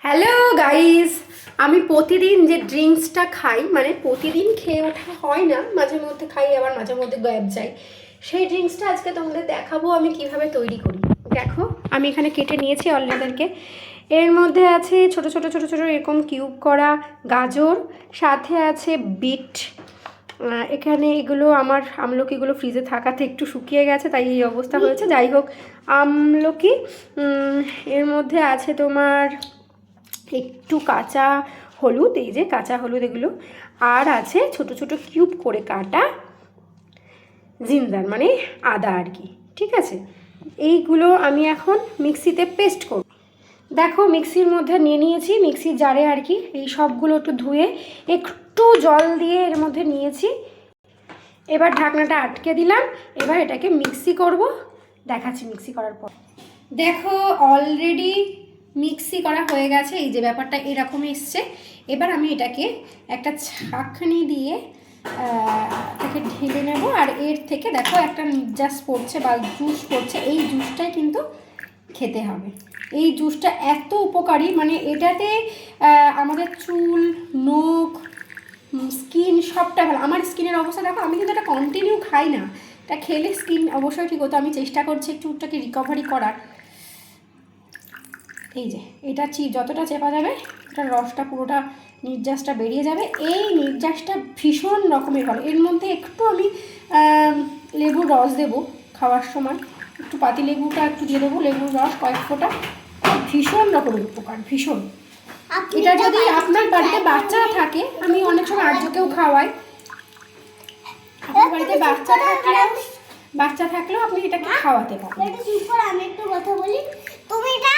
Hello guys, আমি প্রতিদিন যে ড্রিঙ্কসটা খাই, মানে প্রতিদিন খেয়ে ওঠা হয় না, মাঝে মধ্যে খাই আবার মাঝে মধ্যে গ্যাপ যাই। সেই ড্রিঙ্কসটা আজকে তোমাদের দেখাবো আমি কিভাবে তৈরি করি। দেখো, আমি এখানে কেটে নিয়েছি অলরেডি। এর মধ্যে আছে ছোট ছোট ছোট ছোট এরকম কিউব করা গাজর, সাথে আছে বিট। এখানে এগুলো আমার আমলকিগুলো ফ্রিজে থাকাতে একটু শুকিয়ে গেছে, তাই এই অবস্থা হয়েছে। যাই হোক, আমলকি। এর মধ্যে আছে তোমার একটু কাঁচা হলুদ, এই যে কাঁচা হলুদ এগুলো, আর আছে ছোট ছোট কিউব করে কাটা জিঞ্জার, মানে আদা আর কি। ঠিক আছে, এইগুলো আমি এখন মিক্সিতে পেস্ট করব। দেখো, মিক্সির মধ্যে নিয়ে নিয়েছি, মিক্সির জারে আর কি। এই সবগুলো একটু ধুয়ে একটু জল দিয়ে এর মধ্যে নিয়েছি। এবার ঢাকনাটা আটকে দিলাম। এবার এটাকে মিক্সি করব, দেখাচ্ছি মিক্সি করার পর। দেখো, অলরেডি মিক্সি করা হয়ে গেছে। এই যে ব্যাপারটা এরকম এসছে। এবার আমি এটাকে একটা ছাঁকনি দিয়ে এটাকে ঢেলে নেব। আর এর থেকে দেখো একটা নির্যাস পড়ছে বা জুস পড়ছে, এই জুসটাই কিন্তু খেতে হবে। এই জুসটা এত উপকারী, মানে এটাতে আমাদের চুল, নখ, স্কিন সবটা ভালো। আমার স্কিনের অবস্থা দেখো, আমি কিন্তু এটা কন্টিনিউ খাই না, এটা খেলে স্কিন অবশ্যই ঠিক হতো। আমি চেষ্টা করছি একটুটাকে রিকভারি করার। এই যে এটা যতটা চেপা যাবে এটার রসটা পুরোটা নির্যাসটা বেরিয়ে যাবে। এই নির্যাসটা ভীষণ রকমের ভালো। এর মধ্যে একটু আমি লেবুর রস দেবো খাওয়ার সময়, একটু পাতি লেবুটা একটু দিয়ে দেবো, লেবুর রস কয়েক ফোঁটা। ভীষণ রকমের উপকার, ভীষণ। এটা যদি আপনার বাড়িতে বাচ্চা থাকে, আমি অনেক সময় আর্যকেও খাওয়াই। আপনার বাড়িতে বাচ্চা থাকলেও আপনি এটাকে খাওয়াতে পারেন। আমি একটু কথা বলি, তুমি এটা